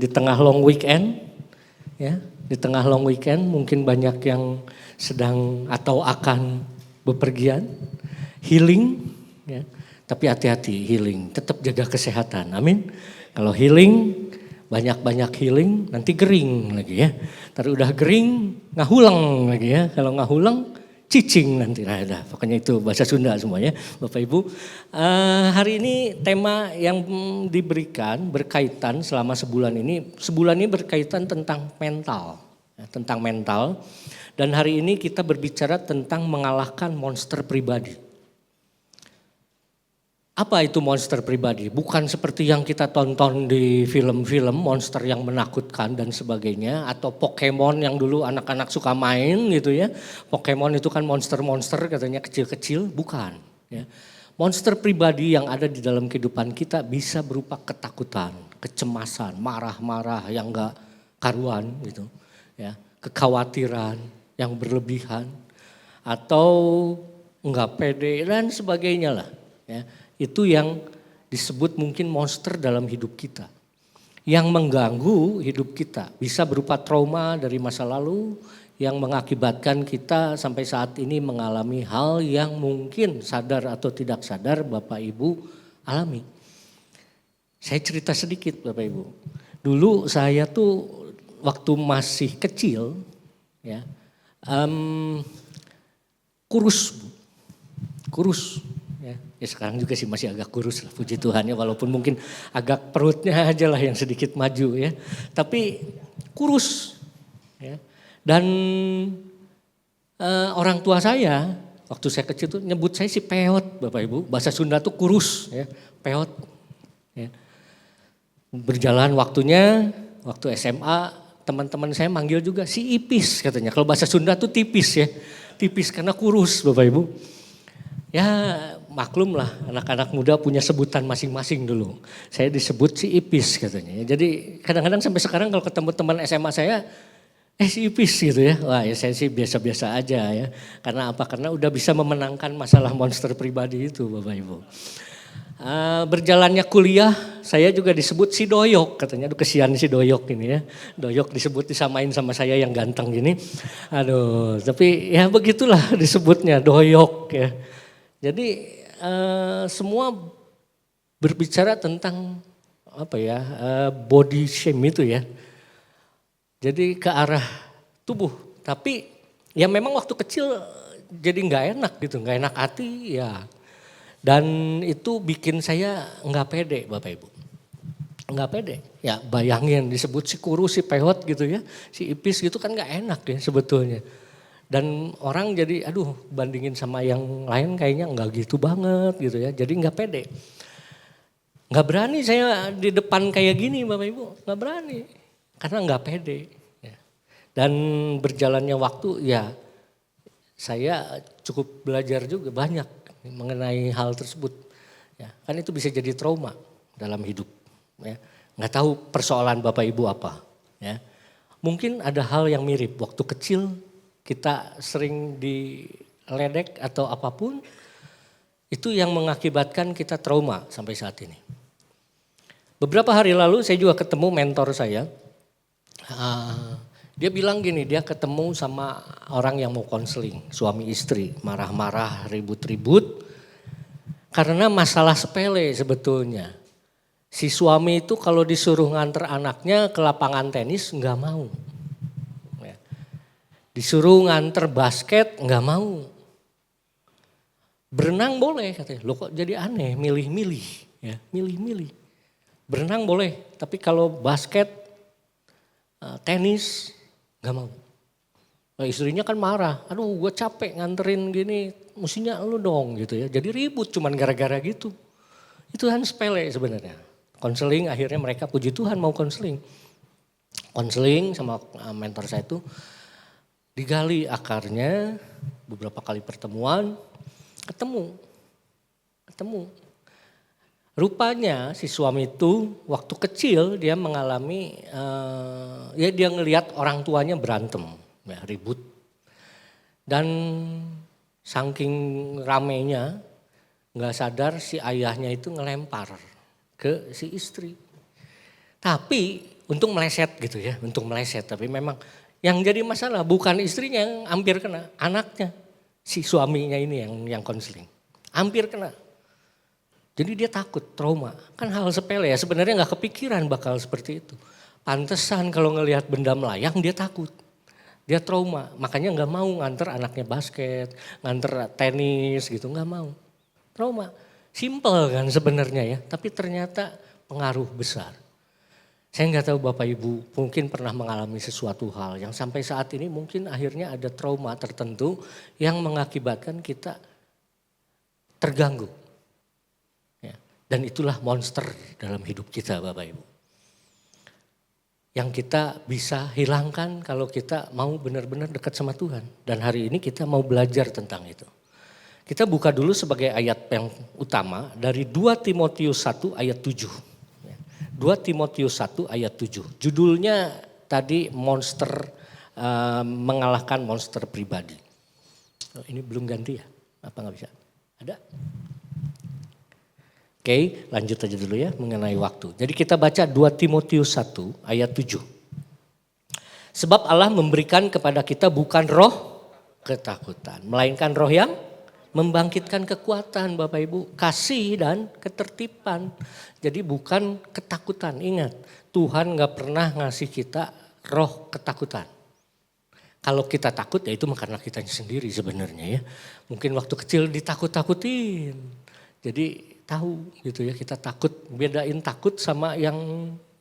di tengah long weekend, ya, di tengah long weekend mungkin banyak yang sedang atau akan bepergian, healing, ya. Tapi hati-hati healing, tetap jaga kesehatan, amin. Kalau healing, banyak-banyak healing, nanti gering lagi ya. Ntar udah gering, ngahulang lagi ya. Kalau ngahulang, cicing nanti. Nah, dah, pokoknya itu bahasa Sunda semuanya, Bapak Ibu. Hari ini tema yang diberikan berkaitan selama sebulan ini berkaitan tentang mental. Ya, tentang mental. Dan hari ini kita berbicara tentang mengalahkan monster pribadi. Apa itu monster pribadi? Bukan seperti yang kita tonton di film-film monster yang menakutkan dan sebagainya. Atau Pokemon yang dulu anak-anak suka main gitu ya. Pokemon itu kan monster-monster katanya kecil-kecil, bukan. Ya. Monster pribadi yang ada di dalam kehidupan kita bisa berupa ketakutan, kecemasan, marah-marah yang gak karuan gitu. Ya. Kekhawatiran yang berlebihan. Atau enggak pede dan sebagainya lah. Ya. Itu yang disebut mungkin monster dalam hidup kita. Yang mengganggu hidup kita. Bisa berupa trauma dari masa lalu yang mengakibatkan kita sampai saat ini mengalami hal yang mungkin sadar atau tidak sadar Bapak Ibu alami. Saya cerita sedikit Bapak Ibu. Dulu saya tuh waktu masih kecil ya kurus. Ya sekarang juga sih masih agak kurus lah, puji Tuhan ya, walaupun mungkin agak perutnya aja lah yang sedikit maju ya. Tapi kurus ya. Dan orang tua saya waktu saya kecil tuh nyebut saya si peot Bapak Ibu. Bahasa Sunda tuh kurus ya, peot. Ya. Berjalan waktunya, waktu SMA teman-teman saya manggil juga si ipis katanya. Kalau bahasa Sunda tuh tipis ya, tipis karena kurus Bapak Ibu. Ya maklum lah anak-anak muda punya sebutan masing-masing dulu. Saya disebut si ipis katanya. Jadi kadang-kadang sampai sekarang kalau ketemu teman SMA saya, si ipis gitu ya. Wah ya saya sih biasa-biasa aja ya. Karena apa? Karena udah bisa memenangkan masalah monster pribadi itu Bapak Ibu. Berjalannya kuliah saya juga disebut si doyok katanya. Aduh kesian si doyok ini ya. Doyok disebut disamain sama saya yang ganteng gini. Aduh tapi ya begitulah disebutnya doyok ya. Jadi semua berbicara tentang apa ya body shame itu ya. Jadi ke arah tubuh. Tapi ya memang waktu kecil jadi nggak enak gitu, nggak enak hati ya. Dan itu bikin saya nggak pede Bapak Ibu. Nggak pede. Ya bayangin disebut si kurus, si peot gitu ya. Si ipis gitu kan nggak enak ya sebetulnya. Dan orang jadi aduh bandingin sama yang lain kayaknya enggak gitu banget gitu ya. Jadi enggak pede. Enggak berani saya di depan kayak gini Bapak Ibu. Enggak berani. Karena enggak pede. Ya. Dan berjalannya waktu ya saya cukup belajar juga banyak mengenai hal tersebut. Ya, kan itu bisa jadi trauma dalam hidup. Ya. Enggak tahu persoalan Bapak Ibu apa. Ya. Mungkin ada hal yang mirip waktu kecil. Kita sering diledek atau apapun, itu yang mengakibatkan kita trauma sampai saat ini. Beberapa hari lalu saya juga ketemu mentor saya. Dia bilang gini, dia ketemu sama orang yang mau konseling, suami istri, marah-marah, ribut-ribut. Karena masalah sepele sebetulnya. Si suami itu kalau disuruh nganter anaknya ke lapangan tenis nggak mau. Disuruh nganter basket nggak mau. Berenang boleh katanya. Loh kok jadi aneh milih-milih. Ya, milih-milih. Berenang boleh tapi kalau basket, tenis nggak mau. Nah, istrinya kan marah. Aduh gue capek nganterin gini. Mestinya lu dong gitu ya. Jadi ribut cuman gara-gara gitu. Itu kan sepele sebenarnya. Konseling akhirnya mereka puji Tuhan mau konseling. Konseling sama mentor saya itu. Digali akarnya, beberapa kali pertemuan, ketemu. Rupanya si suami itu waktu kecil dia mengalami, ya dia ngelihat orang tuanya berantem, ya, ribut. Dan saking ramenya gak sadar si ayahnya itu ngelempar ke si istri. Tapi untung meleset gitu ya, untung meleset. Tapi memang yang jadi masalah bukan istrinya yang hampir kena, anaknya. Si suaminya ini yang konseling. Hampir kena. Jadi dia takut, trauma. Kan hal sepele ya, sebenarnya gak kepikiran bakal seperti itu. Pantesan kalau ngelihat benda melayang dia takut. Dia trauma, makanya gak mau nganter anaknya basket, nganter tenis gitu, gak mau. Trauma, simple kan sebenarnya ya, tapi ternyata pengaruh besar. Saya nggak tahu Bapak Ibu mungkin pernah mengalami sesuatu hal yang sampai saat ini mungkin akhirnya ada trauma tertentu yang mengakibatkan kita terganggu. Ya, dan itulah monster dalam hidup kita Bapak Ibu. Yang kita bisa hilangkan kalau kita mau benar-benar dekat sama Tuhan. Dan hari ini kita mau belajar tentang itu. Kita buka dulu sebagai ayat yang utama dari 2 Timotius 1 ayat 7. 2 Timotius 1 ayat 7. Judulnya tadi monster, mengalahkan monster pribadi. Ini belum ganti ya? Apa nggak bisa? Ada? Oke, lanjut aja dulu ya mengenai waktu. Jadi kita baca 2 Timotius 1 ayat 7. Sebab Allah memberikan kepada kita bukan roh ketakutan, melainkan roh yang membangkitkan kekuatan Bapak Ibu, kasih dan ketertiban. Jadi bukan ketakutan, ingat Tuhan gak pernah ngasih kita roh ketakutan. Kalau kita takut ya itu karena kita sendiri sebenarnya ya. Mungkin waktu kecil ditakut-takutin. Jadi tahu gitu ya, kita takut, bedain takut sama yang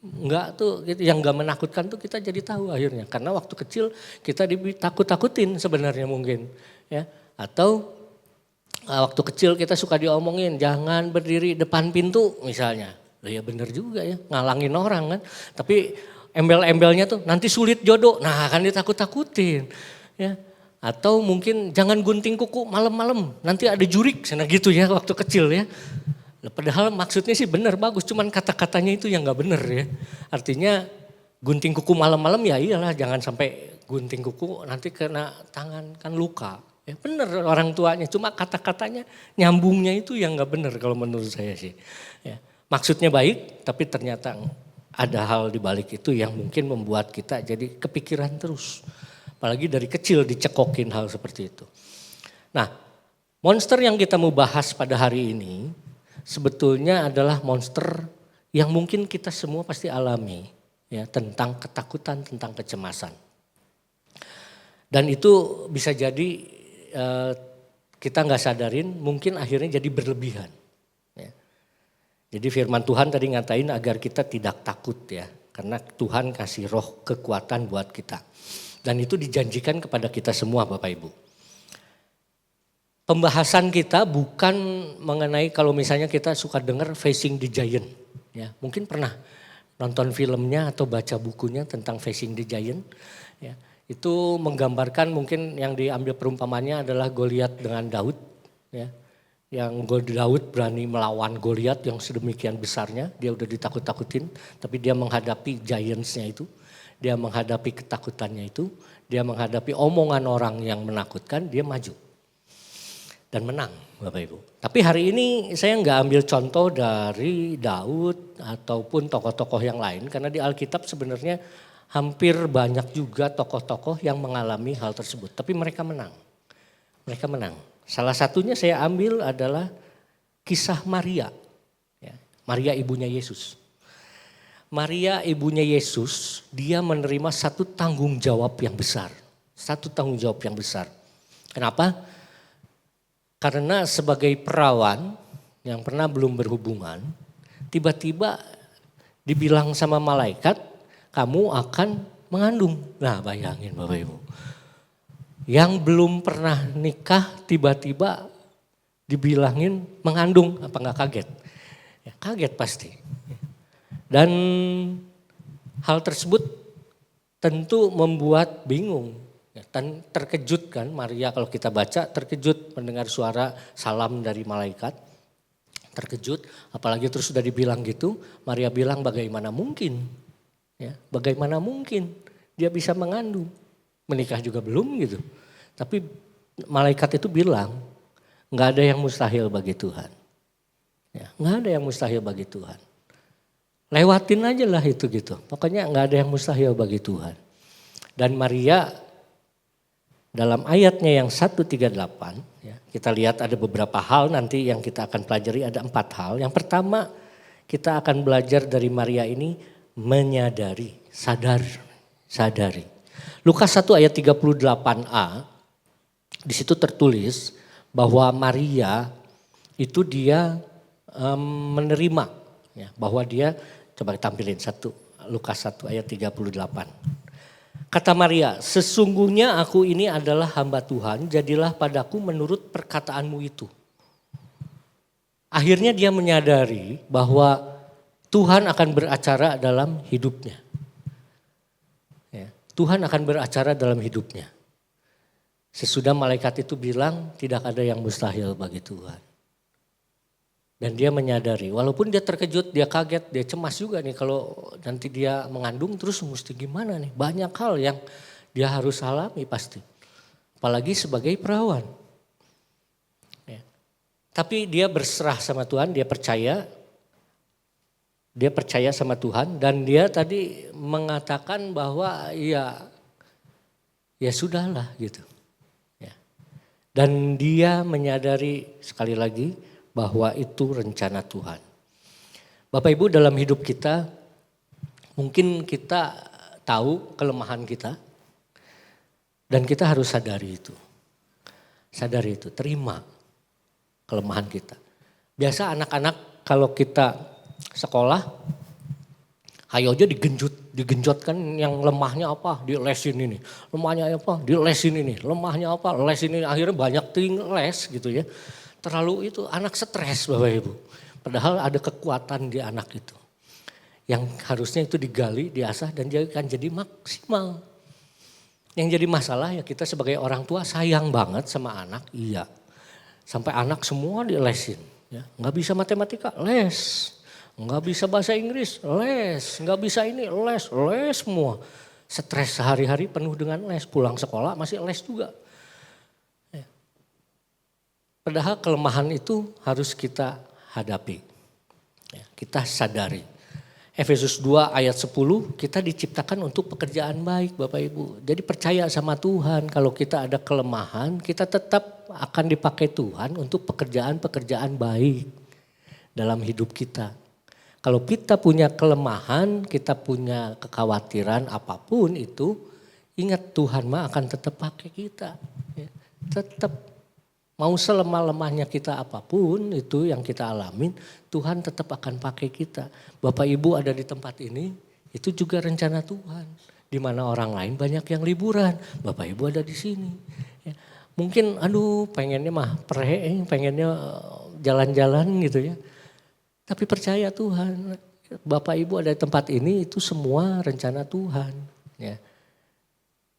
enggak tuh, yang gak menakutkan tuh kita jadi tahu akhirnya. Karena waktu kecil kita ditakut-takutin sebenarnya mungkin ya. Atau waktu kecil kita suka diomongin jangan berdiri depan pintu misalnya. Loh ya bener juga ya, ngalangin orang kan. Tapi embel-embelnya tuh nanti sulit jodoh, nah kan ditakut-takutin. Ya. Atau mungkin jangan gunting kuku malam-malam, nanti ada jurik, sana gitu ya waktu kecil ya. Padahal maksudnya sih bener, bagus, cuman kata-katanya itu yang gak bener ya. Artinya gunting kuku malam-malam ya iyalah, jangan sampai gunting kuku nanti kena tangan, kan luka. Ya bener orang tuanya, cuma kata-katanya nyambungnya itu yang gak bener kalau menurut saya sih. Ya, maksudnya baik tapi ternyata ada hal di balik itu yang mungkin membuat kita jadi kepikiran terus. Apalagi dari kecil dicekokin hal seperti itu. Nah, monster yang kita mau bahas pada hari ini sebetulnya adalah monster yang mungkin kita semua pasti alami. Ya, tentang ketakutan, tentang kecemasan. Dan itu bisa jadi kita nggak sadarin mungkin akhirnya jadi berlebihan. Ya. Jadi firman Tuhan tadi ngatain agar kita tidak takut ya. Karena Tuhan kasih roh kekuatan buat kita. Dan itu dijanjikan kepada kita semua Bapak Ibu. Pembahasan kita bukan mengenai kalau misalnya kita suka dengar Facing the Giant. Ya, mungkin pernah nonton filmnya atau baca bukunya tentang Facing the Giant. Ya. Itu menggambarkan mungkin yang diambil perumpamannya adalah Goliat dengan Daud. Ya. Yang Daud berani melawan Goliat yang sedemikian besarnya. Dia udah ditakut-takutin tapi dia menghadapi giantsnya itu. Dia menghadapi ketakutannya itu. Dia menghadapi omongan orang yang menakutkan, dia maju. Dan menang Bapak Ibu. Tapi hari ini saya nggak ambil contoh dari Daud ataupun tokoh-tokoh yang lain. Karena di Alkitab sebenarnya hampir banyak juga tokoh-tokoh yang mengalami hal tersebut. Tapi mereka menang. Mereka menang. Salah satunya saya ambil adalah kisah Maria. Ya, Maria ibunya Yesus. Maria ibunya Yesus, dia menerima satu tanggung jawab yang besar. Satu tanggung jawab yang besar. Kenapa? Karena sebagai perawan yang pernah belum berhubungan, tiba-tiba dibilang sama malaikat, kamu akan mengandung. Nah bayangin Bapak Ibu. Yang belum pernah nikah tiba-tiba dibilangin mengandung, apa gak kaget? Ya, kaget pasti. Dan hal tersebut tentu membuat bingung. Dan terkejut kan Maria kalau kita baca terkejut mendengar suara salam dari malaikat. Terkejut apalagi terus sudah dibilang gitu. Maria bilang bagaimana mungkin. Ya, bagaimana mungkin dia bisa mengandung. Menikah juga belum gitu. Tapi malaikat itu bilang gak ada yang mustahil bagi Tuhan. Ya, gak ada yang mustahil bagi Tuhan. Lewatin aja lah itu gitu. Pokoknya nggak ada yang mustahil bagi Tuhan. Dan Maria dalam ayatnya yang 138, ya, kita lihat ada beberapa hal nanti yang kita akan pelajari, ada 4 hal. Yang pertama kita akan belajar dari Maria ini menyadari, sadari. Lukas 1 ayat 38a, di situ tertulis bahwa Maria itu dia menerima, ya, bahwa dia, coba tampilin Lukas 1 ayat 38. Kata Maria, sesungguhnya aku ini adalah hamba Tuhan, jadilah padaku menurut perkataanmu itu. Akhirnya dia menyadari bahwa Tuhan akan beracara dalam hidupnya. Ya, Tuhan akan beracara dalam hidupnya. Sesudah malaikat itu bilang tidak ada yang mustahil bagi Tuhan. Dan dia menyadari, walaupun dia terkejut, dia kaget, dia cemas juga nih kalau nanti dia mengandung terus mesti gimana nih. Banyak hal yang dia harus alami pasti. Apalagi sebagai perawan. Ya. Tapi dia berserah sama Tuhan, dia percaya sama Tuhan dan dia tadi mengatakan bahwa ya sudahlah gitu. Ya. Dan dia menyadari sekali lagi bahwa itu rencana Tuhan. Bapak Ibu, dalam hidup kita mungkin kita tahu kelemahan kita dan kita harus sadari itu. Sadari itu, terima kelemahan kita. Biasa anak-anak kalau kita sekolah, ayo aja digenjotkan yang lemahnya apa, dilesin ini. Lemahnya apa, dilesin ini. Lemahnya apa, lesin ini. Akhirnya banyak les gitu ya. Terlalu itu anak stres Bapak Ibu. Padahal ada kekuatan di anak itu. Yang harusnya itu digali, diasah dan dia akan jadi maksimal. Yang jadi masalah ya kita sebagai orang tua sayang banget sama anak, iya. Sampai anak semua dilesin. Ya. Nggak bisa matematika, les. Nggak bisa bahasa Inggris, les. Nggak bisa ini, les semua. Stres sehari-hari penuh dengan les. Pulang sekolah masih les juga. Padahal kelemahan itu harus kita hadapi, ya, kita sadari. Efesus 2 ayat 10, kita diciptakan untuk pekerjaan baik Bapak Ibu. Jadi percaya sama Tuhan, kalau kita ada kelemahan kita tetap akan dipakai Tuhan untuk pekerjaan-pekerjaan baik dalam hidup kita. Kalau kita punya kelemahan, kita punya kekhawatiran apapun itu, ingat Tuhan mah akan tetap pakai kita. Ya, tetap. Mau selemah-lemahnya kita apapun itu yang kita alamin, Tuhan tetap akan pakai kita. Bapak Ibu ada di tempat ini, itu juga rencana Tuhan. Di mana orang lain banyak yang liburan, Bapak Ibu ada di sini. Ya. Mungkin pengennya pengennya jalan-jalan gitu ya. Tapi percaya Tuhan, Bapak Ibu ada di tempat ini itu semua rencana Tuhan. Ya.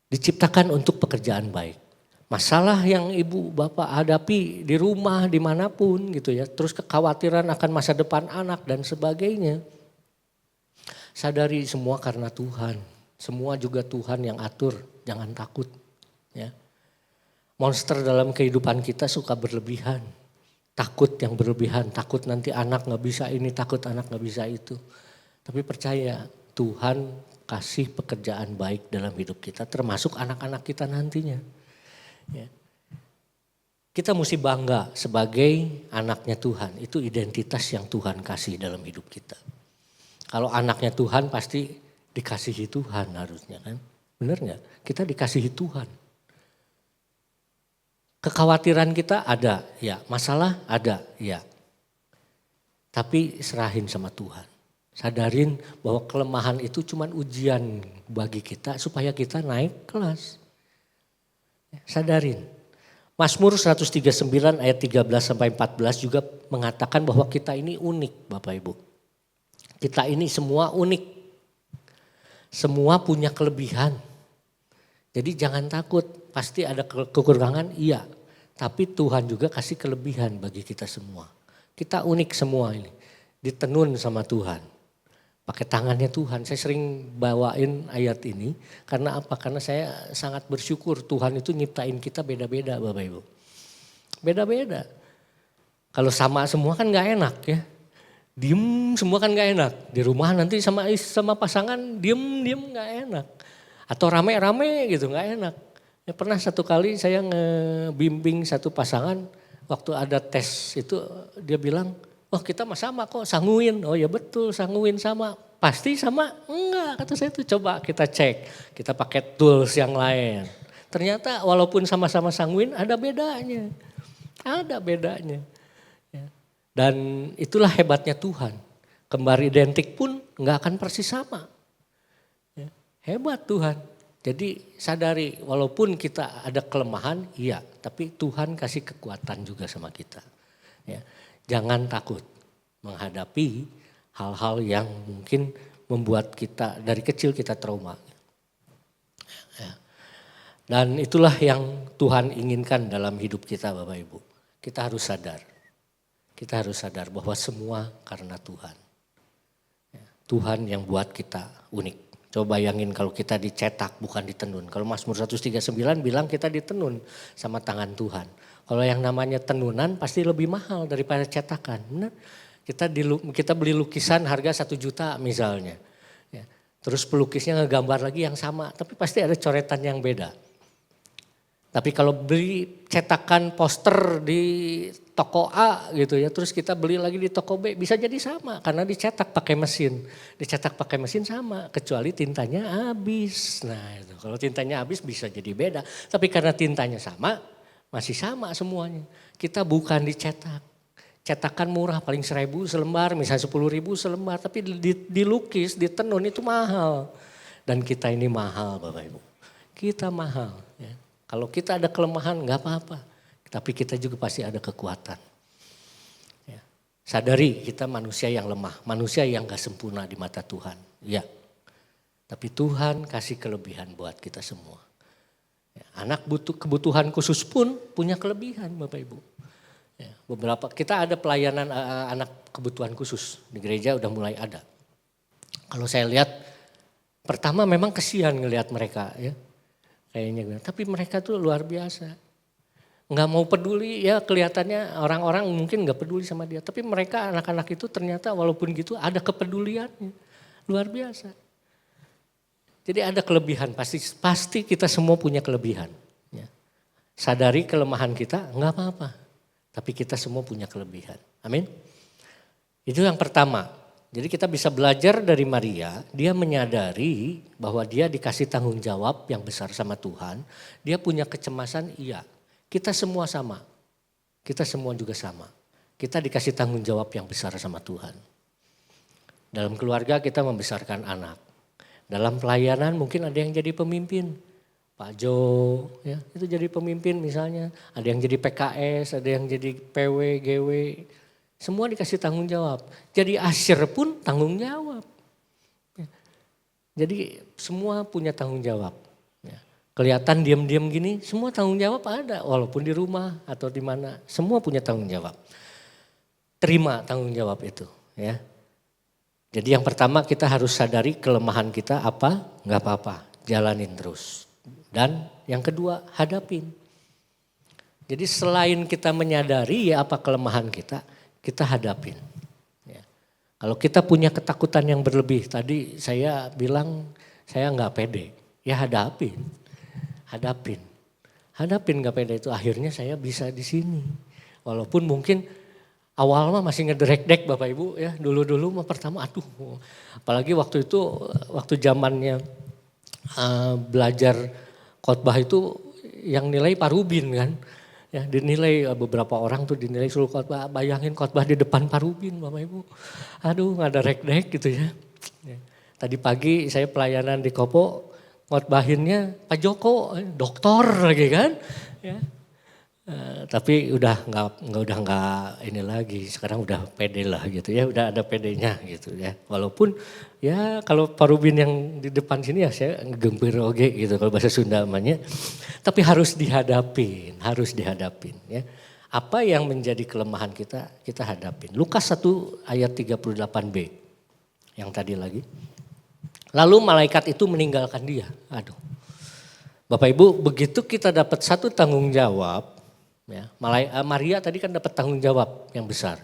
Diciptakan untuk pekerjaan baik. Masalah yang ibu bapak hadapi di rumah dimanapun gitu ya. Terus kekhawatiran akan masa depan anak dan sebagainya. Sadari semua karena Tuhan. Semua juga Tuhan yang atur, jangan takut. Ya. Monster dalam kehidupan kita suka berlebihan. Takut yang berlebihan, takut nanti anak gak bisa ini, takut anak gak bisa itu. Tapi percaya Tuhan kasih pekerjaan baik dalam hidup kita termasuk anak-anak kita nantinya. Ya. Kita mesti bangga sebagai anaknya Tuhan. Itu identitas yang Tuhan kasih dalam hidup kita. Kalau anaknya Tuhan pasti dikasihi Tuhan harusnya kan. Benar gak? Kita dikasihi Tuhan. Kekhawatiran kita ada, ya. Masalah ada, ya. Tapi serahin sama Tuhan. Sadarin bahwa kelemahan itu cuma ujian bagi kita supaya kita naik kelas. Sadarin. Mazmur 139 ayat 13 sampai 14 juga mengatakan bahwa kita ini unik Bapak Ibu. Kita ini semua unik. Semua punya kelebihan. Jadi jangan takut, pasti ada kekurangan, iya. Tapi Tuhan juga kasih kelebihan bagi kita semua. Kita unik semua ini. Ditenun sama Tuhan. Pakai tangannya Tuhan. Saya sering bawain ayat ini. Karena apa? Karena saya sangat bersyukur Tuhan itu nyiptain kita beda-beda Bapak Ibu. Beda-beda. Kalau sama semua kan gak enak ya. Diem semua kan gak enak. Di rumah nanti sama pasangan diem gak enak. Atau rame-rame gitu gak enak. Ya, pernah satu kali saya ngebimbing satu pasangan waktu ada tes itu dia bilang, oh kita mah sama kok sanguin. Oh ya betul sanguin sama. Pasti sama? Enggak kata saya itu coba kita cek. Kita pakai tools yang lain. Ternyata walaupun sama-sama sanguin ada bedanya. Ada bedanya. Ya. Dan itulah hebatnya Tuhan. Kembar identik pun enggak akan persis sama. Ya. Hebat Tuhan. Jadi sadari walaupun kita ada kelemahan, iya, tapi Tuhan kasih kekuatan juga sama kita. Ya, jangan takut menghadapi hal-hal yang mungkin membuat kita dari kecil kita trauma. Ya. Dan itulah yang Tuhan inginkan dalam hidup kita Bapak Ibu. Kita harus sadar. Kita harus sadar bahwa semua karena Tuhan. Ya, Tuhan yang buat kita unik. Coba bayangin kalau kita dicetak bukan ditenun. Kalau Mazmur 139 bilang kita ditenun sama tangan Tuhan. Kalau yang namanya tenunan pasti lebih mahal daripada cetakan. Benar? Kita beli lukisan harga 1 juta misalnya. Ya. Terus pelukisnya ngegambar lagi yang sama. Tapi pasti ada coretan yang beda. Tapi kalau beli cetakan poster di toko A gitu ya, terus kita beli lagi di toko B bisa jadi sama karena dicetak pakai mesin. Dicetak pakai mesin sama kecuali tintanya habis. Nah itu kalau tintanya habis bisa jadi beda. Tapi karena tintanya sama masih sama semuanya. Kita bukan dicetak. Cetakan murah paling 1.000 selembar, misalnya 10.000 selembar. Tapi dilukis, ditenun itu mahal. Dan kita ini mahal Bapak Ibu. Kita mahal ya. Kalau kita ada kelemahan nggak apa-apa, tapi kita juga pasti ada kekuatan. Ya. Sadari kita manusia yang lemah, manusia yang gak sempurna di mata Tuhan. Ya, tapi Tuhan kasih kelebihan buat kita semua. Ya. Anak kebutuhan khusus pun punya kelebihan Bapak Ibu. Ya. Beberapa kita ada pelayanan anak kebutuhan khusus di gereja udah mulai ada. Kalau saya lihat, pertama memang kesian ngelihat mereka ya. Kayaknya, tapi mereka tuh luar biasa. Nggak mau peduli ya kelihatannya orang-orang mungkin nggak peduli sama dia. Tapi mereka anak-anak itu ternyata walaupun gitu ada kepeduliannya. Luar biasa. Jadi ada kelebihan, pasti kita semua punya kelebihan. Ya. Sadari kelemahan kita nggak apa-apa. Tapi kita semua punya kelebihan. Amin. Itu yang pertama. Jadi kita bisa belajar dari Maria, dia menyadari bahwa dia dikasih tanggung jawab yang besar sama Tuhan. Dia punya kecemasan, iya. Kita semua sama, kita semua juga sama. Kita dikasih tanggung jawab yang besar sama Tuhan. Dalam keluarga kita membesarkan anak. Dalam pelayanan mungkin ada yang jadi pemimpin. Pak Jo, ya, itu jadi pemimpin misalnya. Ada yang jadi PKS, ada yang jadi PW, GW. Semua dikasih tanggung jawab. Jadi asyir pun tanggung jawab. Jadi semua punya tanggung jawab. Kelihatan diam-diam gini, semua tanggung jawab ada. Walaupun di rumah atau di mana, semua punya tanggung jawab. Terima tanggung jawab itu. Ya. Jadi yang pertama kita harus sadari kelemahan kita apa, nggak apa-apa, jalanin terus. Dan yang kedua hadapin. Jadi selain kita menyadari ya apa kelemahan kita hadapin. Ya. Kalau kita punya ketakutan yang berlebih, tadi saya bilang saya nggak pede, ya hadapin. Hadapin nggak pede itu akhirnya saya bisa di sini. Walaupun mungkin awal mah masih ngederek-dek Bapak Ibu ya, dulu mah pertama aduh. Apalagi waktu itu, waktu zamannya belajar khotbah itu yang nilai Parubin kan. Ya, dinilai beberapa orang tuh dinilai suruh khotbah, bayangin khotbah di depan Parubin Bapak Ibu. Aduh nggak ada rek-dek gitu ya. Tadi pagi saya pelayanan di Kopo, khotbahinnya Pak Joko, doktor lagi kan. Ya. Tapi udah nggak ini lagi, sekarang udah pede lah gitu ya, udah ada pedenya gitu ya. Walaupun ya kalau Parubin yang di depan sini ya saya ngegempir oge gitu kalau bahasa Sunda namanya. Tapi harus dihadapin ya. Apa yang menjadi kelemahan kita hadapin. Lukas 1 ayat 38b yang tadi lagi. Lalu malaikat itu meninggalkan dia. Aduh. Bapak Ibu begitu kita dapat satu tanggung jawab. Ya, Maria tadi kan dapat tanggung jawab yang besar.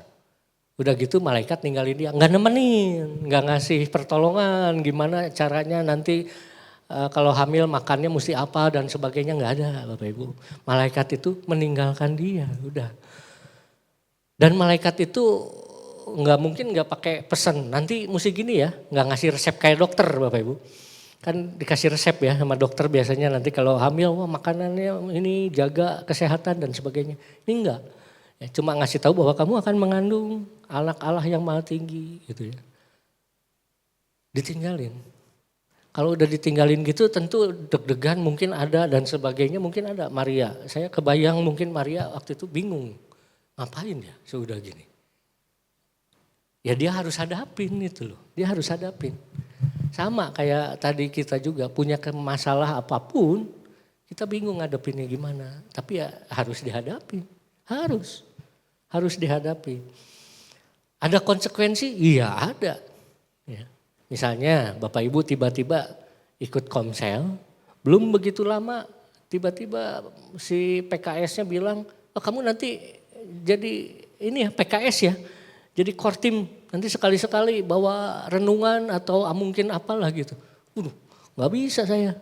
Udah gitu malaikat ninggalin dia, nggak nemenin, nggak ngasih pertolongan gimana caranya nanti kalau hamil makannya mesti apa dan sebagainya, nggak ada Bapak Ibu. Malaikat itu meninggalkan dia, udah. Dan malaikat itu nggak mungkin nggak pakai pesan, nanti mesti gini ya, nggak ngasih resep kayak dokter Bapak Ibu. Kan dikasih resep ya sama dokter biasanya nanti kalau hamil, wah makanannya ini jaga kesehatan dan sebagainya. Ini enggak. Ya, cuma ngasih tahu bahwa kamu akan mengandung anak Allah yang maha tinggi gitu ya. Ditinggalin. Kalau udah ditinggalin gitu tentu deg-degan mungkin ada dan sebagainya mungkin ada. Maria, saya kebayang mungkin Maria waktu itu bingung. Ngapain ya sudah gini. Ya dia harus hadapin itu loh, dia harus hadapin. Sama kayak tadi kita juga punya masalah apapun, kita bingung ngadepinnya gimana. Tapi ya harus dihadapi, harus dihadapi. Ada konsekuensi? Iya ada. Ya. Misalnya Bapak Ibu tiba-tiba ikut komsel, belum begitu lama tiba-tiba si PKS-nya bilang, oh, kamu nanti jadi ini ya PKS ya. Jadi kortim nanti sekali-sekali bawa renungan atau mungkin apalah gitu. Gak bisa saya.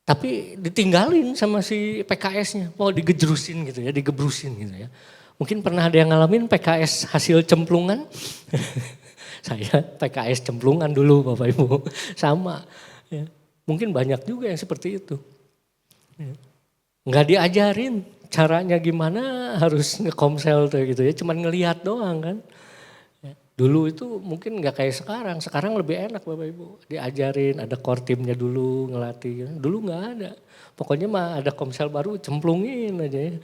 Tapi ditinggalin sama si PKS-nya. Mau digejrusin gitu ya, digebrusin gitu ya. Mungkin pernah ada yang ngalamin PKS hasil cemplungan. Saya PKS cemplungan dulu Bapak Ibu. Sama. Ya. Mungkin banyak juga yang seperti itu. Ya. Nggak diajarin caranya gimana harus ngekomsel tuh gitu ya. Cuman ngelihat doang kan. Ya. Dulu itu mungkin nggak kayak sekarang. Sekarang lebih enak Bapak Ibu. Diajarin ada kortimnya dulu ngelatih. Dulu nggak ada. Pokoknya mah ada komsel baru cemplungin aja ya.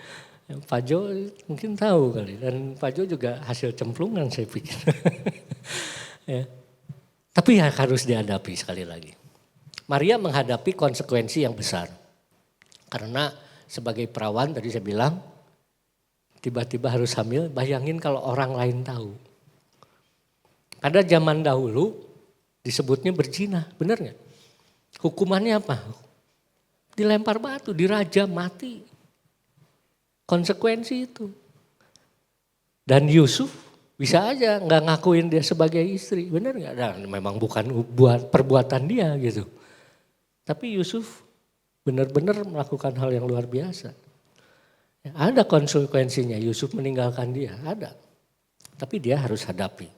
Pak Jo mungkin tahu kali. Dan Pak Jo juga hasil cemplungan saya pikir. Ya. Tapi ya harus dihadapi sekali lagi. Maria menghadapi konsekuensi yang besar. Karena sebagai perawan tadi saya bilang tiba-tiba harus hamil, bayangin kalau orang lain tahu. Pada zaman dahulu disebutnya berzina, benar nggak? Hukumannya apa? Dilempar batu, dirajam, mati. Konsekuensi itu. Dan Yusuf bisa aja nggak ngakuin dia sebagai istri, benar nggak? Nah, memang bukan buat perbuatan dia gitu. Tapi Yusuf benar-benar melakukan hal yang luar biasa. Ya, ada konsekuensinya Yusuf meninggalkan dia, ada. Tapi dia harus hadapi.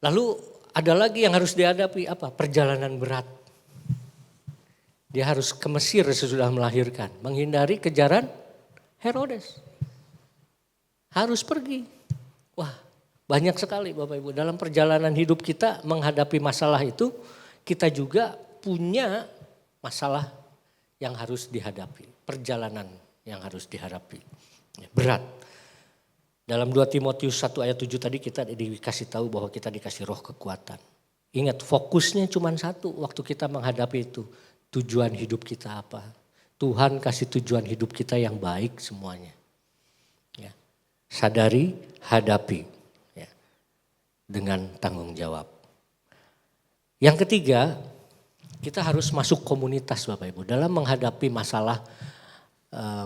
Lalu ada lagi yang harus dihadapi apa? Perjalanan berat. Dia harus ke Mesir sesudah melahirkan, menghindari kejaran Herodes. Harus pergi. Wah, banyak sekali Bapak Ibu. Dalam perjalanan hidup kita menghadapi masalah itu, kita juga punya masalah yang harus dihadapi. Perjalanan yang harus dihadapi. Berat. Dalam 2 Timotius 1 ayat 7 tadi kita dikasih tahu bahwa kita dikasih roh kekuatan. Ingat fokusnya cuma satu waktu kita menghadapi itu. Tujuan hidup kita apa? Tuhan kasih tujuan hidup kita yang baik semuanya. Ya. Sadari, hadapi. Ya. Dengan tanggung jawab. Yang ketiga, kita harus masuk komunitas Bapak Ibu. Dalam menghadapi masalah,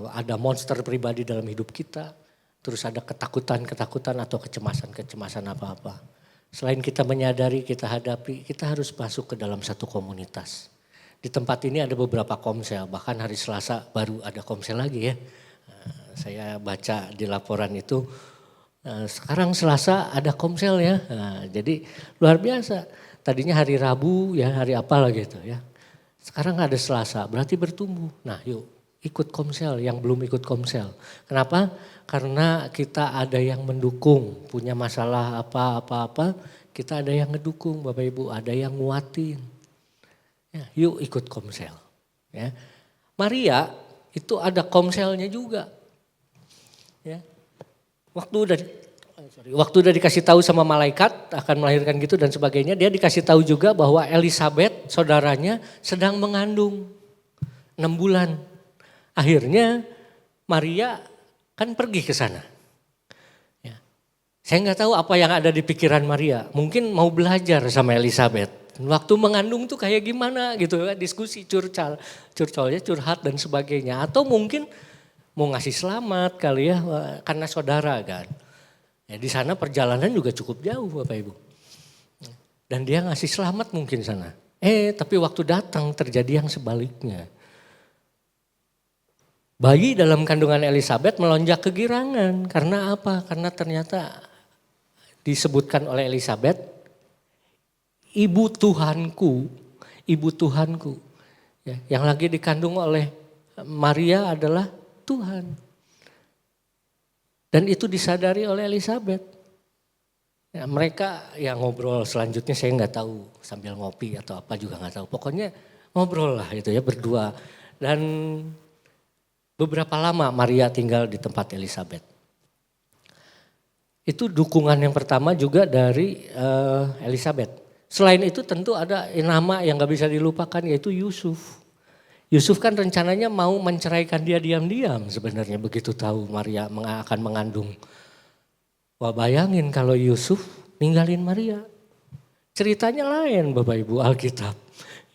ada monster pribadi dalam hidup kita. Terus ada ketakutan-ketakutan atau kecemasan-kecemasan apa-apa. Selain kita menyadari, kita hadapi, kita harus masuk ke dalam satu komunitas. Di tempat ini ada beberapa komsel, bahkan hari Selasa baru ada komsel lagi ya. Saya baca di laporan itu, sekarang Selasa ada komsel ya. Jadi luar biasa. Tadinya hari Rabu ya, hari apalah gitu ya. Sekarang ada Selasa, berarti bertumbuh. Nah yuk ikut komsel yang belum ikut komsel. Kenapa? Karena kita ada yang mendukung, punya masalah apa-apa, kita ada yang ngedukung Bapak Ibu, ada yang nguatin. Ya, yuk ikut komsel. Ya. Maria itu ada komselnya juga. Ya. Waktu udah dikasih tahu sama malaikat akan melahirkan gitu dan sebagainya, dia dikasih tahu juga bahwa Elizabeth saudaranya sedang mengandung 6 bulan. Akhirnya Maria kan pergi ke sana. Ya. Saya nggak tahu apa yang ada di pikiran Maria. Mungkin mau belajar sama Elizabeth. Waktu mengandung tuh kayak gimana gitu ya, diskusi curcolnya curhat dan sebagainya. Atau mungkin mau ngasih selamat kali ya, karena saudara kan. Ya, di sana perjalanan juga cukup jauh Bapak Ibu. Dan dia ngasih selamat mungkin sana. Tapi waktu datang terjadi yang sebaliknya. Bayi dalam kandungan Elizabeth melonjak kegirangan. Karena apa? Karena ternyata disebutkan oleh Elizabeth, ibu Tuhanku. Ya, yang lagi dikandung oleh Maria adalah Tuhan. Dan itu disadari oleh Elizabeth. Ya, mereka yang ngobrol selanjutnya saya nggak tahu, sambil ngopi atau apa juga nggak tahu. Pokoknya ngobrol lah itu ya berdua. Dan beberapa lama Maria tinggal di tempat Elizabeth. Itu dukungan yang pertama juga dari Elizabeth. Selain itu tentu ada nama yang gak bisa dilupakan yaitu Yusuf. Yusuf kan rencananya mau menceraikan dia diam-diam sebenarnya begitu tahu Maria akan mengandung. Wah bayangin kalau Yusuf ninggalin Maria. Ceritanya lain Bapak Ibu Alkitab.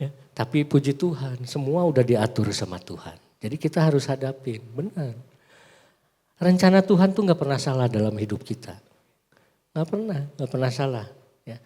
Ya, tapi puji Tuhan semua udah diatur sama Tuhan. Jadi kita harus hadapin, benar. Rencana Tuhan tuh gak pernah salah dalam hidup kita. Gak pernah salah. Ya.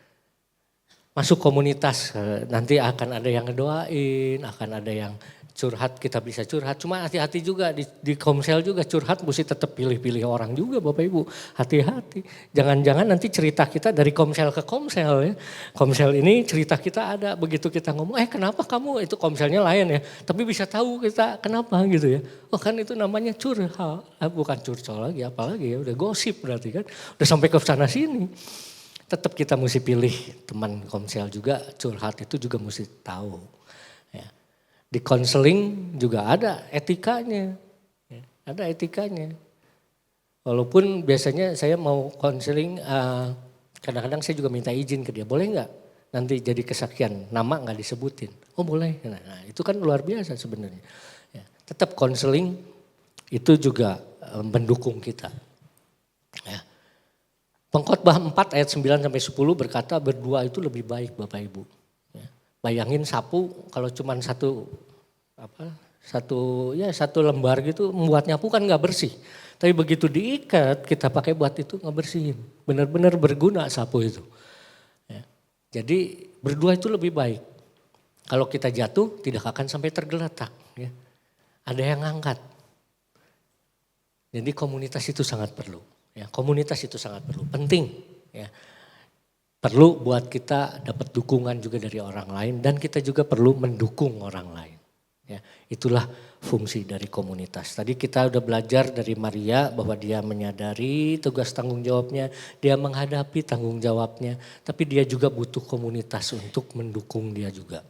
Masuk komunitas, nanti akan ada yang ngedoain, akan ada yang curhat, kita bisa curhat. Cuma hati-hati juga di komsel juga curhat mesti tetap pilih-pilih orang juga Bapak Ibu. Hati-hati. Jangan-jangan nanti cerita kita dari komsel ke komsel ya. Komsel ini cerita kita ada, begitu kita ngomong, kenapa kamu, itu komselnya lain ya. Tapi bisa tahu kita kenapa gitu ya. Oh kan itu namanya curhat, bukan curcol lagi apalagi ya. Udah gosip berarti kan, udah sampai ke sana sini. Tetap kita mesti pilih teman komsel juga, curhat itu juga mesti tahu. Ya. Di konseling juga ada etikanya, ya, ada etikanya. Walaupun biasanya saya mau konseling, kadang-kadang saya juga minta izin ke dia, boleh nggak nanti jadi kesaksian, nama nggak disebutin. Oh boleh, nah itu kan luar biasa sebenarnya. Ya. Tetap konseling itu juga mendukung kita. Ya. Pengkhotbah 4 ayat 9 sampai 10 berkata berdua itu lebih baik Bapak Ibu. Ya. Bayangin sapu kalau cuma satu lembar gitu membuat nyapu kan nggak bersih. Tapi begitu diikat kita pakai buat itu ngebersihin. Benar-benar berguna sapu itu. Ya. Jadi berdua itu lebih baik. Kalau kita jatuh tidak akan sampai tergeletak. Ya. Ada yang ngangkat. Jadi komunitas itu sangat perlu. Ya, komunitas itu sangat perlu, penting. Ya. Perlu buat kita dapat dukungan juga dari orang lain dan kita juga perlu mendukung orang lain. Ya, itulah fungsi dari komunitas. Tadi kita udah belajar dari Maria bahwa dia menyadari tugas tanggung jawabnya, dia menghadapi tanggung jawabnya, tapi dia juga butuh komunitas untuk mendukung dia juga.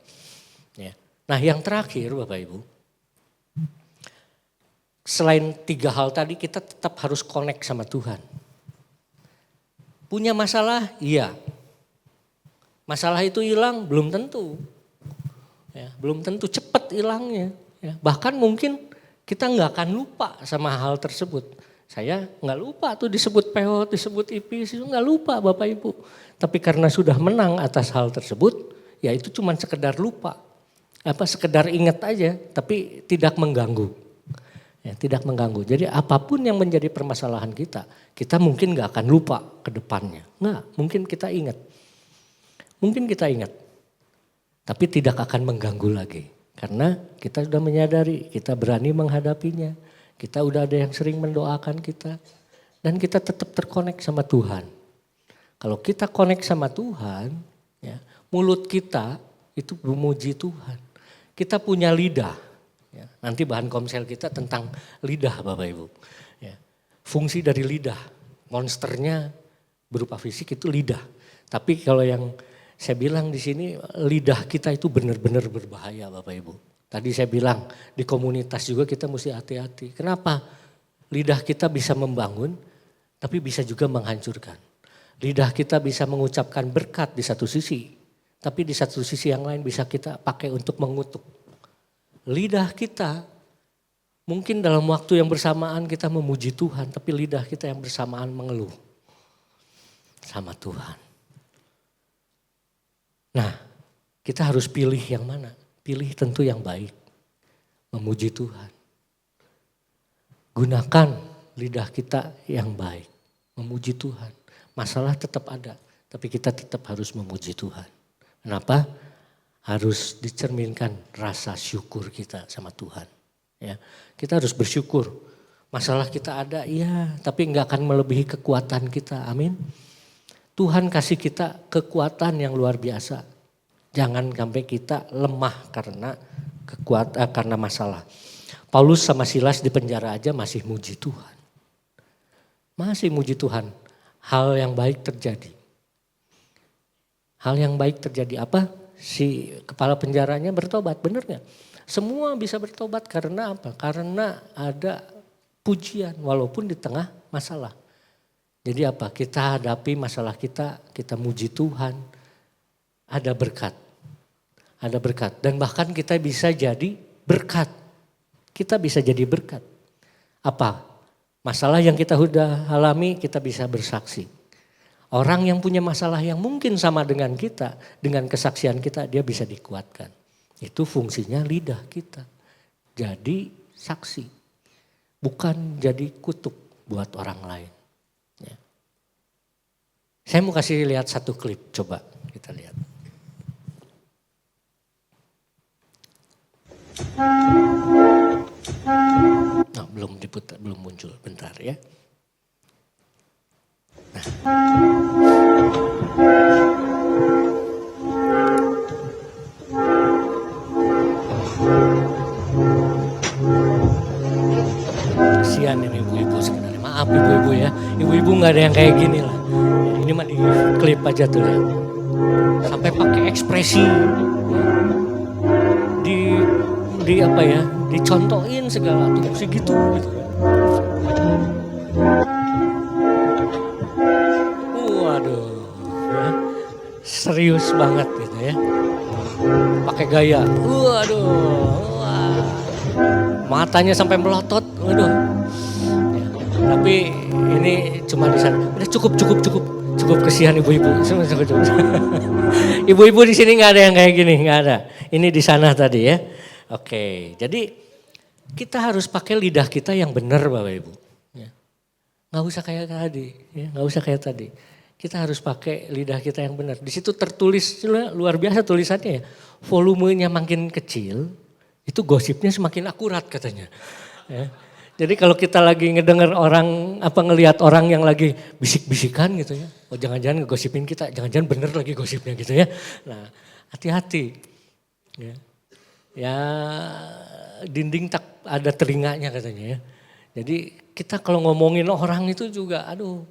Ya. Nah yang terakhir Bapak Ibu, selain 3 hal tadi kita tetap harus connect sama Tuhan. Punya masalah? Iya. Masalah itu hilang? Belum tentu. Ya, belum tentu cepat hilangnya. Ya, bahkan mungkin kita nggak akan lupa sama hal tersebut. Saya nggak lupa tuh disebut peot, disebut ipis, itu nggak lupa Bapak Ibu. Tapi karena sudah menang atas hal tersebut, ya itu cuma sekedar lupa. Sekedar ingat aja, tapi tidak mengganggu. Ya, tidak mengganggu. Jadi apapun yang menjadi permasalahan kita mungkin gak akan lupa ke depannya. Enggak, mungkin kita ingat. Mungkin kita ingat. Tapi tidak akan mengganggu lagi. Karena kita sudah menyadari, kita berani menghadapinya. Kita udah ada yang sering mendoakan kita. Dan kita tetap terkonek sama Tuhan. Kalau kita konek sama Tuhan, ya, mulut kita itu memuji Tuhan. Kita punya lidah. Ya, nanti bahan komsel kita tentang lidah Bapak Ibu. Ya, fungsi dari lidah, monsternya berupa fisik itu lidah. Tapi kalau yang saya bilang di sini lidah kita itu benar-benar berbahaya Bapak Ibu. Tadi saya bilang di komunitas juga kita mesti hati-hati. Kenapa? Lidah kita bisa membangun tapi bisa juga menghancurkan. Lidah kita bisa mengucapkan berkat di satu sisi. Tapi di satu sisi yang lain bisa kita pakai untuk mengutuk. Lidah kita mungkin dalam waktu yang bersamaan kita memuji Tuhan. Tapi lidah kita yang bersamaan mengeluh sama Tuhan. Nah kita harus pilih yang mana? Pilih tentu yang baik. Memuji Tuhan. Gunakan lidah kita yang baik. Memuji Tuhan. Masalah tetap ada. Tapi kita tetap harus memuji Tuhan. Kenapa? Harus dicerminkan rasa syukur kita sama Tuhan. Ya, kita harus bersyukur. Masalah kita ada, iya, tapi enggak akan melebihi kekuatan kita. Amin. Tuhan kasih kita kekuatan yang luar biasa. Jangan sampai kita lemah karena masalah. Paulus sama Silas di penjara aja masih muji Tuhan. Masih muji Tuhan. Hal yang baik terjadi. Hal yang baik terjadi apa? Si kepala penjaranya bertobat, benar gak? Semua bisa bertobat karena apa? Karena ada pujian walaupun di tengah masalah. Jadi apa? Kita hadapi masalah kita muji Tuhan. Ada berkat. Ada berkat. Dan bahkan kita bisa jadi berkat. Kita bisa jadi berkat. Apa? Masalah yang kita sudah alami kita bisa bersaksi. Orang yang punya masalah yang mungkin sama dengan kita, dengan kesaksian kita, dia bisa dikuatkan. Itu fungsinya lidah kita. Jadi saksi. Bukan jadi kutuk buat orang lain. Ya. Saya mau kasih lihat satu klip, coba kita lihat. Nah, belum diputar, belum muncul, bentar ya. Kasihan ini ibu-ibu sebenarnya. Maaf ibu-ibu ya. Ibu-ibu nggak ada yang kayak gini lah. Ini mah di klip aja tuh ya. Sampai pakai ekspresi. Di apa ya? Dicontohin segala tuh segitu gitu kan. Waduh. Ya. Serius banget gitu ya. Pakai gaya. Waduh. Wah. Matanya sampai melotot. Waduh. Ya. Tapi ini cuma di sana. Udah cukup kesian ibu-ibu. Ibu-ibu di sini nggak ada yang kayak gini, nggak ada. Ini di sana tadi ya. Oke, jadi kita harus pakai lidah kita yang benar Bapak Ibu. Ya. Nggak usah kayak tadi, ya. Nggak usah kayak tadi. Kita harus pakai lidah kita yang benar. Di situ tertulis luar biasa tulisannya ya. Volumenya makin kecil, itu gosipnya semakin akurat katanya. Ya. Jadi kalau kita lagi ngedenger orang, ngelihat orang yang lagi bisik-bisikan gitu ya. Oh jangan-jangan ngegosipin kita, jangan-jangan bener lagi gosipnya gitu ya. Nah hati-hati. Ya dinding tak ada telinganya katanya ya. Jadi kita kalau ngomongin orang itu juga aduh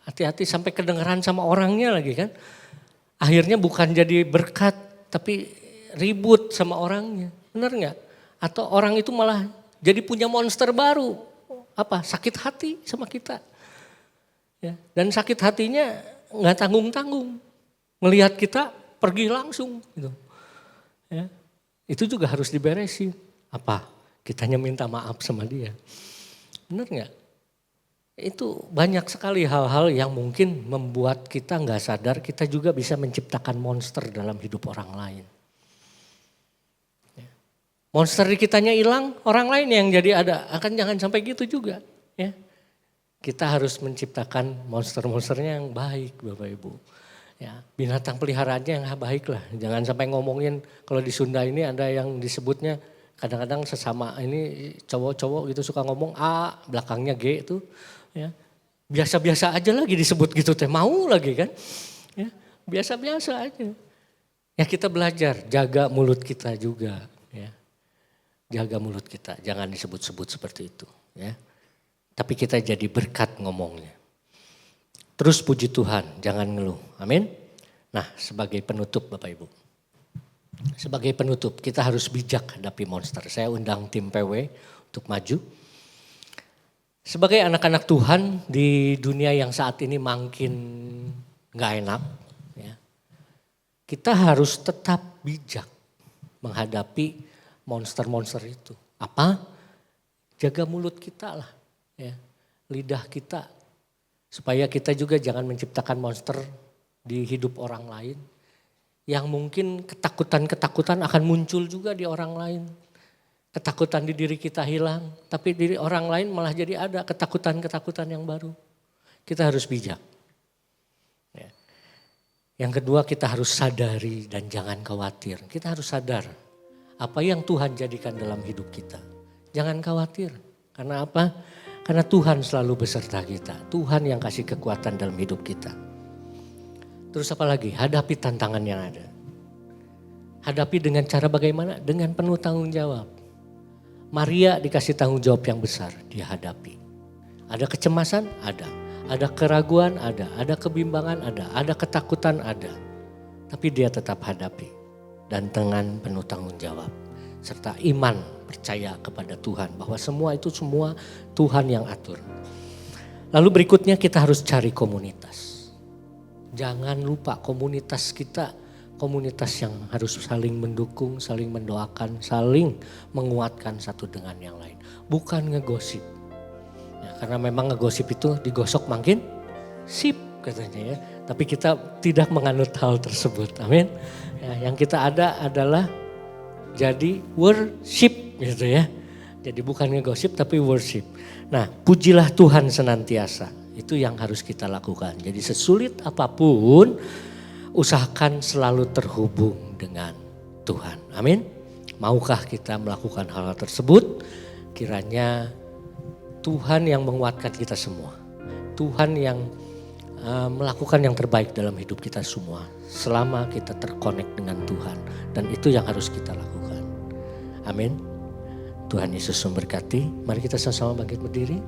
hati-hati sampai kedengeran sama orangnya lagi kan. Akhirnya bukan jadi berkat tapi ribut sama orangnya. Bener gak? Atau orang itu malah jadi punya monster baru. Apa? Sakit hati sama kita. Ya. Dan sakit hatinya gak tanggung-tanggung. Ngelihat kita pergi langsung gitu. Ya. Itu juga harus diberesin. Apa? Kitanya minta maaf sama dia. Bener gak? Itu banyak sekali hal-hal yang mungkin membuat kita gak sadar. Kita juga bisa menciptakan monster dalam hidup orang lain. Monster di kitanya hilang, orang lain yang jadi ada. Akan jangan sampai gitu juga. Ya. Kita harus menciptakan monster-monsternya yang baik Bapak Ibu. Ya, binatang peliharaannya yang baik lah. Jangan sampai ngomongin kalau di Sunda ini ada yang disebutnya kadang-kadang sesama ini cowok-cowok gitu suka ngomong A belakangnya G itu. Ya, biasa-biasa aja lagi disebut gitu teh mau lagi kan. Ya, biasa-biasa aja. Ya kita belajar jaga mulut kita juga. Ya. Jaga mulut kita, jangan disebut-sebut seperti itu. Ya. Tapi kita jadi berkat ngomongnya. Terus puji Tuhan, jangan ngeluh. Amin. Nah sebagai penutup Bapak Ibu. Sebagai penutup kita harus bijak hadapi monster. Saya undang tim PW untuk maju. Sebagai anak-anak Tuhan di dunia yang saat ini makin gak enak. Ya, kita harus tetap bijak menghadapi monster-monster itu. Apa? Jaga mulut kita lah. Ya, lidah kita. Supaya kita juga jangan menciptakan monster di hidup orang lain. Yang mungkin ketakutan-ketakutan akan muncul juga di orang lain. Ketakutan di diri kita hilang, tapi diri orang lain malah jadi ada ketakutan-ketakutan yang baru. Kita harus bijak. Ya. Yang kedua, kita harus sadari dan jangan khawatir. Kita harus sadar apa yang Tuhan jadikan dalam hidup kita. Jangan khawatir. Karena apa? Karena Tuhan selalu beserta kita. Tuhan yang kasih kekuatan dalam hidup kita. Terus apa lagi? Hadapi tantangan yang ada. Hadapi dengan cara bagaimana? Dengan penuh tanggung jawab. Maria dikasih tanggung jawab yang besar, dia hadapi. Ada kecemasan? Ada. Ada keraguan? Ada kebimbangan? Ada ketakutan? Ada. Tapi dia tetap hadapi. Dan dengan penuh tanggung jawab. Serta iman, percaya kepada Tuhan. Bahwa semua itu semua Tuhan yang atur. Lalu berikutnya kita harus cari komunitas. Jangan lupa komunitas kita. Komunitas yang harus saling mendukung, saling mendoakan, saling menguatkan satu dengan yang lain. Bukan ngegosip. Ya, karena memang ngegosip itu digosok makin sip katanya ya. Tapi kita tidak menganut hal tersebut. Amin. Ya, yang kita ada adalah jadi worship gitu ya. Jadi bukan ngegosip tapi worship. Nah, pujilah Tuhan senantiasa. Itu yang harus kita lakukan. Jadi sesulit apapun, usahakan selalu terhubung dengan Tuhan. Amin. Maukah kita melakukan hal tersebut? Kiranya Tuhan yang menguatkan kita semua. Tuhan yang melakukan yang terbaik dalam hidup kita semua. Selama kita terkonek dengan Tuhan. Dan itu yang harus kita lakukan. Amin. Tuhan Yesus memberkati. Mari kita sama-sama bangkit berdiri.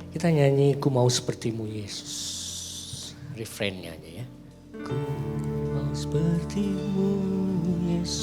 Kita nyanyi Ku Mau Sepertimu Yesus. Refrainnya aja ya. Ku mau sepertimu Yesus.